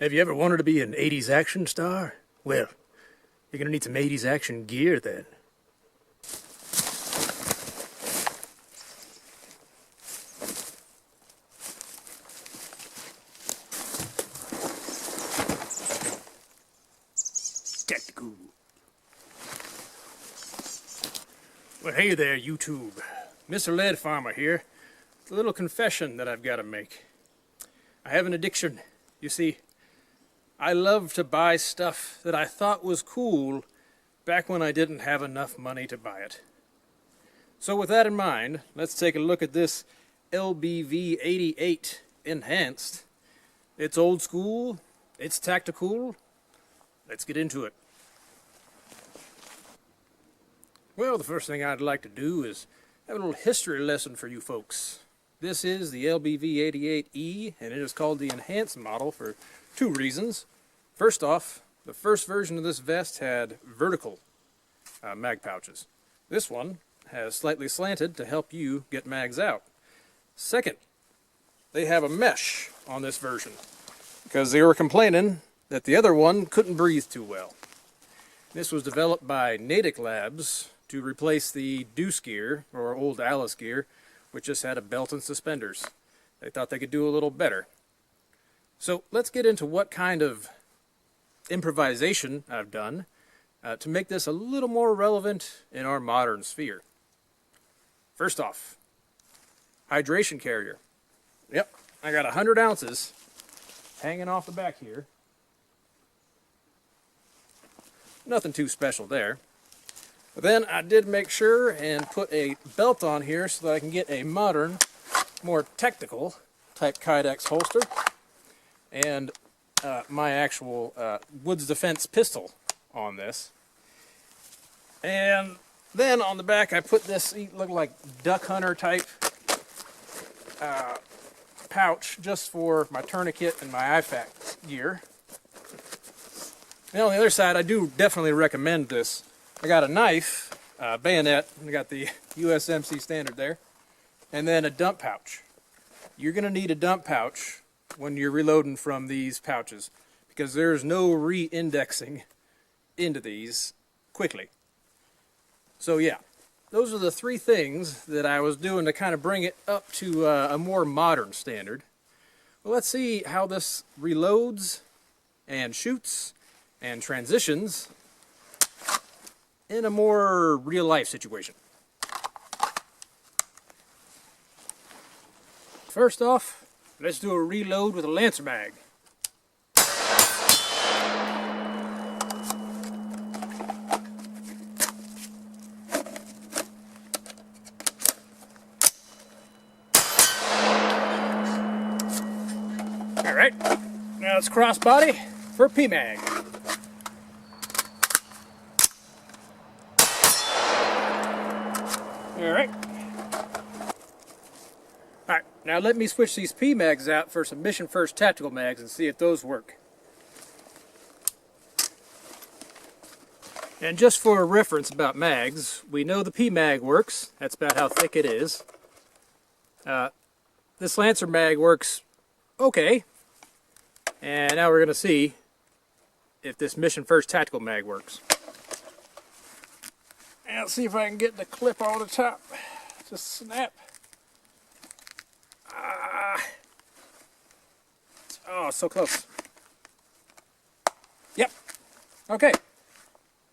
Have you ever wanted to be an 80s action star? Well, you're gonna need some 80s action gear then. Tactical. Well, hey there, YouTube. Mr. Lead Farmer here. It's a little confession that I've got to make. I have an addiction. You see, I love to buy stuff that I thought was cool back when I didn't have enough money to buy it. So with that in mind, let's take a look at this LBV-88 Enhanced. It's old school, it's tactical. Let's get into it. Well, the first thing I'd like to do is have a little history lesson for you folks. This is the LBV-88 E, and it is called the Enhanced model for two reasons. First off, the first version of this vest had vertical mag pouches. This one has slightly slanted to help you get mags out. Second, they have a mesh on this version because they were complaining that the other one couldn't breathe too well. This was developed by Natick Labs to replace the Deuce gear, or old Alice gear, which just had a belt and suspenders. They thought they could do a little better. So let's get into what kind of improvisation I've done to make this a little more relevant in our modern sphere. First off, hydration carrier. Yep, I got 100 ounces hanging off the back here. Nothing too special there. But then I did make sure and put a belt on here so that I can get a modern, more technical type Kydex holster and my actual Woods Defense pistol on this. And then on the back I put this look like duck hunter type pouch just for my tourniquet and my IFAK gear. And on the other side, I do definitely recommend this. I got a knife, bayonet, I got the USMC standard there, and then a dump pouch. You're going to need a dump pouch when you're reloading from these pouches because there's no re-indexing into these quickly. So yeah, those are the three things that I was doing to kind of bring it up to a more modern standard. Well, let's see how this reloads and shoots and transitions in a more real-life situation. First off, let's do a reload with a Lancer mag. Alright, now let's cross-body for P-mag. Alright. Alright, now let me switch these P-mags out for some Mission First tactical mags and see if those work. And just for a reference about mags, we know the P-mag works. That's about how thick it is. This Lancer mag works okay. And now we're going to see if this Mission First tactical mag works. And let's see if I can get the clip on the top. Just snap. Oh, so close. Yep. Okay.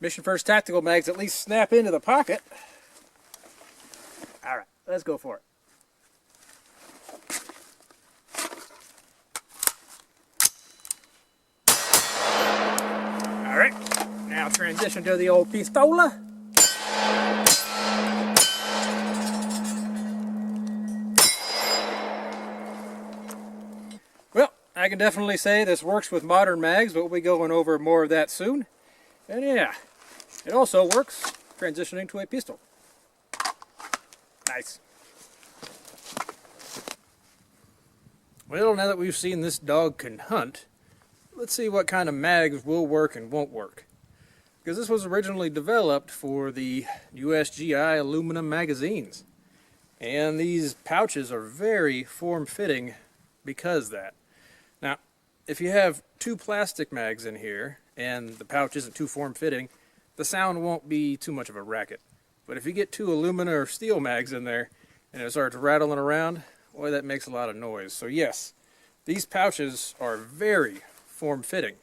Mission First tactical mags at least snap into the pocket. Alright, let's go for it. Alright, now transition to the old pistola. Well, I can definitely say this works with modern mags, but we'll be going over more of that soon. And yeah, it also works transitioning to a pistol. Nice. Well, now that we've seen this dog can hunt, let's see what kind of mags will work and won't work. Because this was originally developed for the USGI aluminum magazines. And these pouches are very form-fitting because of that. Now, if you have two plastic mags in here and the pouch isn't too form-fitting, the sound won't be too much of a racket. But if you get two aluminum or steel mags in there and it starts rattling around, boy, that makes a lot of noise. So yes, these pouches are very form-fitting.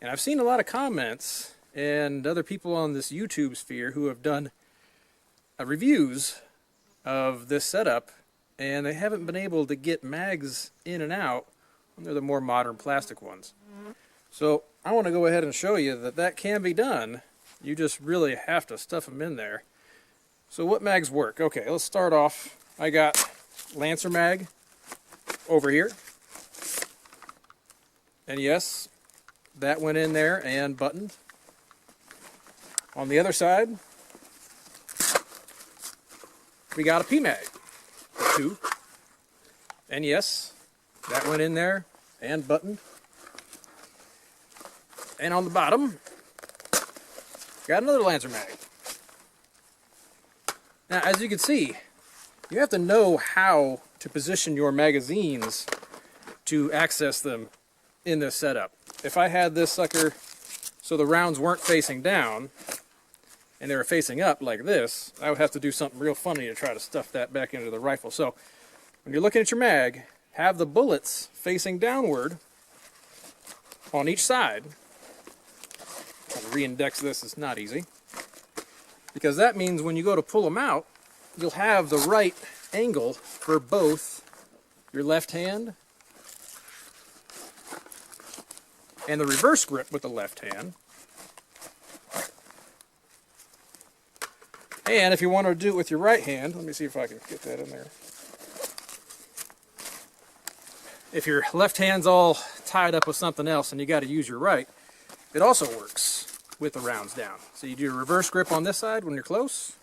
And I've seen a lot of comments and other people on this YouTube sphere who have done reviews of this setup, and they haven't been able to get mags in and out when they're the more modern plastic ones. So I want to go ahead and show you that that can be done. You just really have to stuff them in there. So what mags work? Okay, let's start off. I got Lancer mag over here. And yes, that went in there and buttoned. On the other side, we got a P mag, or two. And yes, that went in there and buttoned. And on the bottom, got another Lancer mag. Now, as you can see, you have to know how to position your magazines to access them in this setup. If I had this sucker so the rounds weren't facing down and they were facing up like this, I would have to do something real funny to try to stuff that back into the rifle. So when you're looking at your mag, have the bullets facing downward on each side. Trying to re-index this is not easy, because that means when you go to pull them out, you'll have the right angle for both your left hand and the reverse grip with the left hand. And if you want to do it with your right hand, let me see if I can get that in there. If your left hand's all tied up with something else and you got to use your right, it also works with the rounds down. So you do a reverse grip on this side when you're close,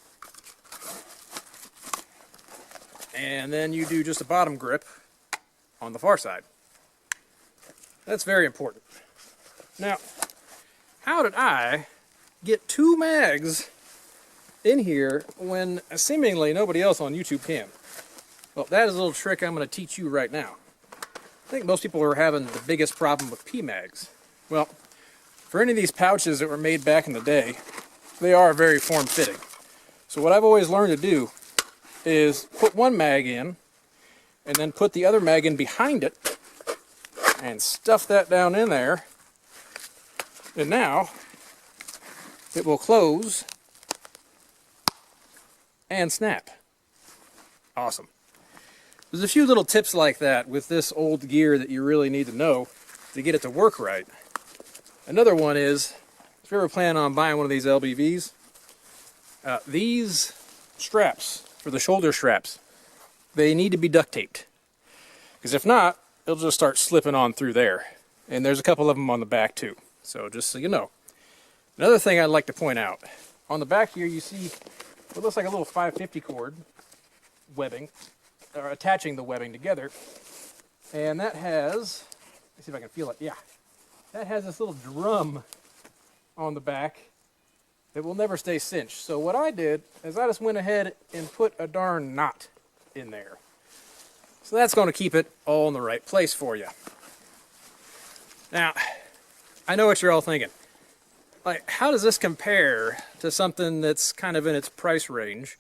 and then you do just a bottom grip on the far side. That's very important. Now, how did I get two mags in here when seemingly nobody else on YouTube can? Well, that is a little trick I'm going to teach you right now. I think most people are having the biggest problem with P mags. Well, for any of these pouches that were made back in the day, they are very form-fitting. So what I've always learned to do is put one mag in and then put the other mag in behind it and stuff that down in there. And now it will close and snap. Awesome. There's a few little tips like that with this old gear that you really need to know to get it to work right. Another one is, if you're ever planning on buying one of these LBVs, these straps, for the shoulder straps, they need to be duct taped. Because if not, it'll just start slipping on through there. And there's a couple of them on the back too. So just so you know. Another thing I'd like to point out, on the back here you see what looks like a little 550 cord webbing, or attaching the webbing together. And that has, let's see if I can feel it, yeah. That has this little drum on the back that will never stay cinched. So what I did is I just went ahead and put a darn knot in there. So that's going to keep it all in the right place for you. Now, I know what you're all thinking. Like, how does this compare to something that's kind of in its price range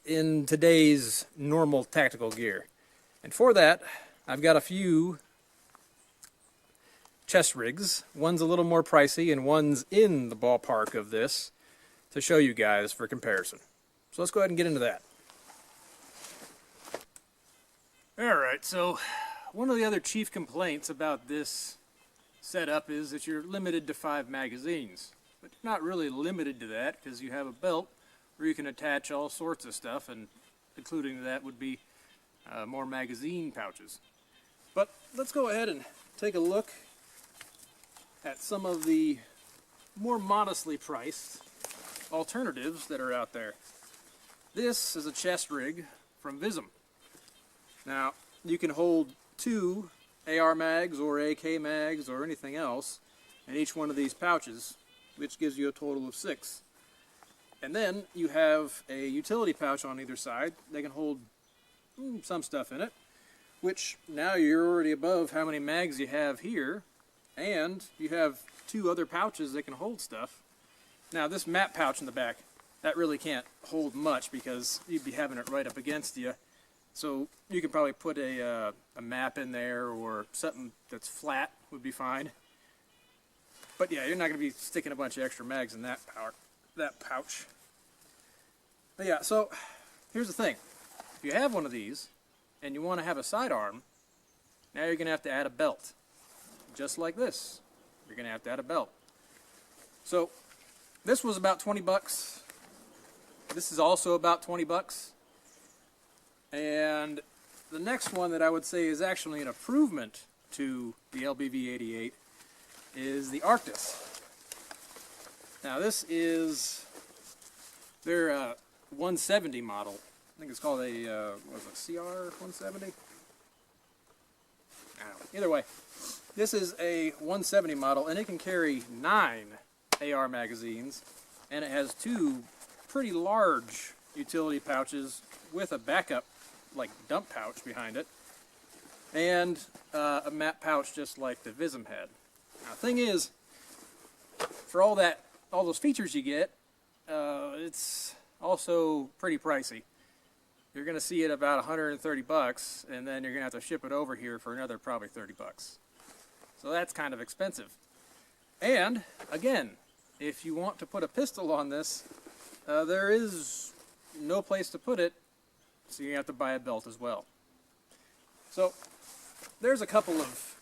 in today's normal tactical gear? And for that, I've got a few chest rigs. One's a little more pricey and one's in the ballpark of this to show you guys for comparison. So let's go ahead and get into that. Alright, so one of the other chief complaints about this setup is that you're limited to 5 magazines. But you're not really limited to that, because you have a belt where you can attach all sorts of stuff, and including that would be more magazine pouches. But let's go ahead and take a look at some of the more modestly priced alternatives that are out there. This is a chest rig from Vism. Now, you can hold 2 AR mags or AK mags or anything else in each one of these pouches, which gives you a total of 6. And then you have a utility pouch on either side that can hold some stuff in it, which now you're already above how many mags you have here, and you have 2 other pouches that can hold stuff. Now this map pouch in the back, that really can't hold much because you'd be having it right up against you. So you could probably put a map in there, or something that's flat would be fine. But yeah, you're not going to be sticking a bunch of extra mags in that pouch. But yeah, so here's the thing. If you have one of these and you want to have a sidearm, now you're going to have to add a belt. Just like this. You're going to have to add a belt. So this was about 20 bucks. This is also about 20 bucks. And the next one that I would say is actually an improvement to the LBV-88 is the Arctis. Now this is their 170 model. I think it's called a, what is it, CR 170? I don't know. Either way, this is a 170 model, and it can carry 9 AR magazines, and it has 2 pretty large utility pouches with a backup, like dump pouch behind it, and a map pouch just like the Vism had. Now, the thing is, for all those features you get, it's also pretty pricey. You're going to see it about 130 bucks, and then you're going to have to ship it over here for another probably 30 bucks. So that's kind of expensive. And again, if you want to put a pistol on this, there is no place to put it, so you have to buy a belt as well. So there's a couple of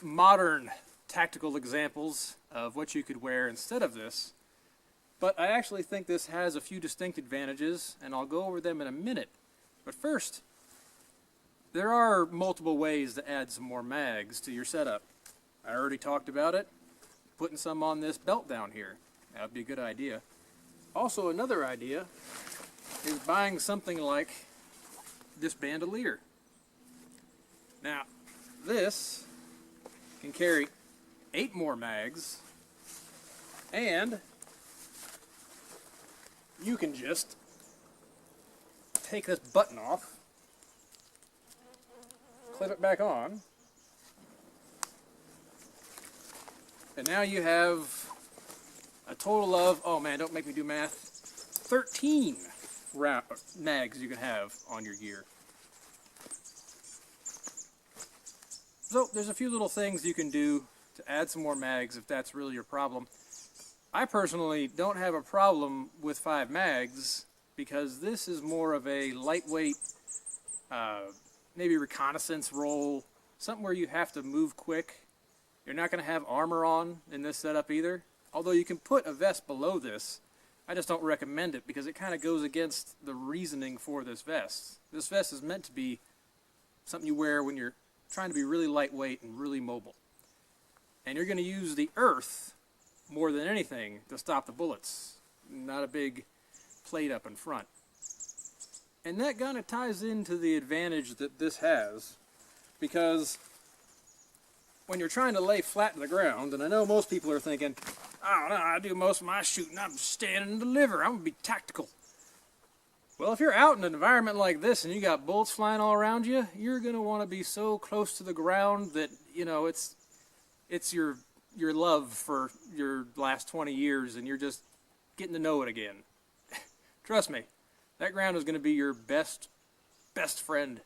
modern tactical examples of what you could wear instead of this, but I actually think this has a few distinct advantages, and I'll go over them in a minute. But first, there are multiple ways to add some more mags to your setup. I already talked about it, putting some on this belt down here. That would be a good idea. Also, another idea is buying something like this bandolier. Now, this can carry 8 more mags, and you can just take this button off, clip it back on, and now you have a total of, oh man, don't make me do math, 13 mags you can have on your gear. So there's a few little things you can do to add some more mags if that's really your problem. I personally don't have a problem with 5 mags because this is more of a lightweight, maybe reconnaissance role, something where you have to move quick. You're not going to have armor on in this setup either, although you can put a vest below this. I just don't recommend it because it kind of goes against the reasoning for this vest. This vest is meant to be something you wear when you're trying to be really lightweight and really mobile. And you're going to use the earth more than anything to stop the bullets, not a big plate up in front. And that kind of ties into the advantage that this has, because when you're trying to lay flat to the ground, and I know most people are thinking, oh no, I do most of my shooting, I'm standing and deliver, I'm going to be tactical. Well, if you're out in an environment like this and you got bullets flying all around you, you're going to want to be so close to the ground that, you know, it's your love for your last 20 years and you're just getting to know it again. Trust me, that ground is going to be your best friend.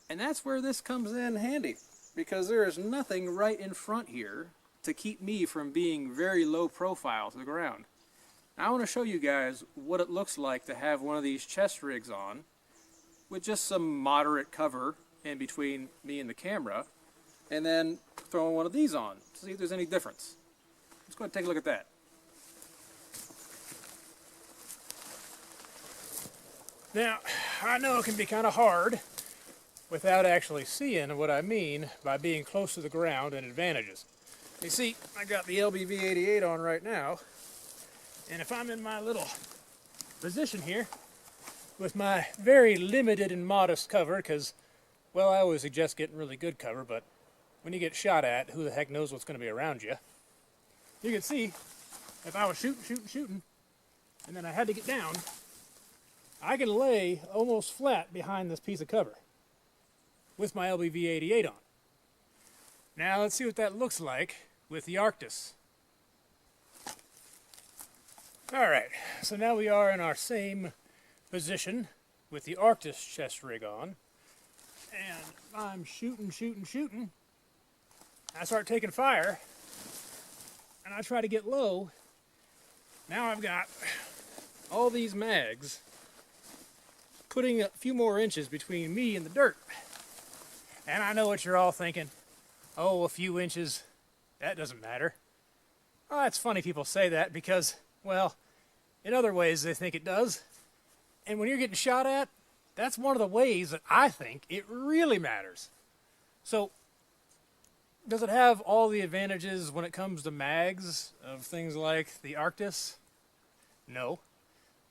And that's where this comes in handy, because there is nothing right in front here to keep me from being very low profile to the ground. Now I want to show you guys what it looks like to have one of these chest rigs on with just some moderate cover in between me and the camera, and then throwing one of these on to see if there's any difference. Let's go ahead and take a look at that. Now, I know it can be kind of hard without actually seeing what I mean by being close to the ground and advantages. You see, I got the LBV-88 on right now, and if I'm in my little position here with my very limited and modest cover, because, well, I always suggest getting really good cover, but when you get shot at, who the heck knows what's going to be around you. You can see, if I was shooting, and then I had to get down, I can lay almost flat behind this piece of cover. with my LBV-88 on. Now let's see what that looks like with the Arctis. Alright, so now we are in our same position with the Arctis chest rig on. And I'm shooting. I start taking fire, and I try to get low. Now I've got all these mags putting a few more inches between me and the dirt. And I know what you're all thinking. Oh, a few inches, that doesn't matter. Well, that's funny people say that because, well, in other ways they think it does. And when you're getting shot at, that's one of the ways that I think it really matters. So, does it have all the advantages when it comes to mags of things like the Arctis? No.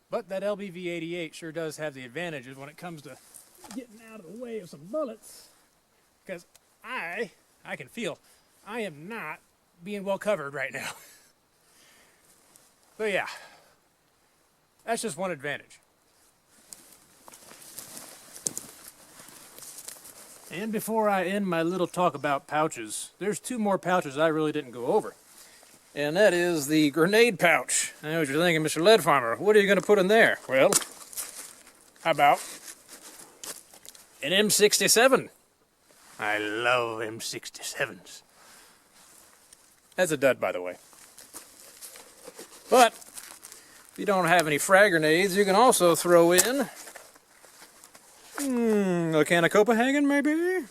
But that LBV-88 sure does have the advantages when it comes to getting out of the way of some bullets. Because I can feel I am not being well covered right now. So yeah, that's just one advantage. And before I end my little talk about pouches, there's two more pouches I really didn't go over. And that is the grenade pouch. I know what you're thinking, Mr. Lead Farmer. What are you going to put in there? Well, how about an M67? I love M67s. That's a dud, by the way. But if you don't have any frag grenades, you can also throw in a can of Copenhagen, maybe?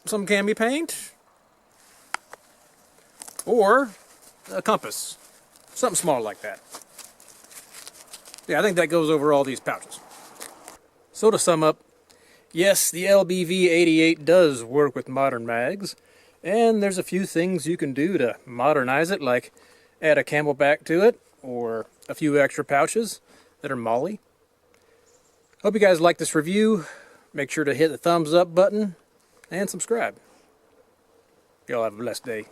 Some candy paint? Or a compass. Something small like that. Yeah, I think that goes over all these pouches. So to sum up, yes, the LBV-88 does work with modern mags, and there's a few things you can do to modernize it, like add a camelback to it, or a few extra pouches that are MOLLE. Hope you guys like this review. Make sure to hit the thumbs up button and subscribe. Y'all have a blessed day.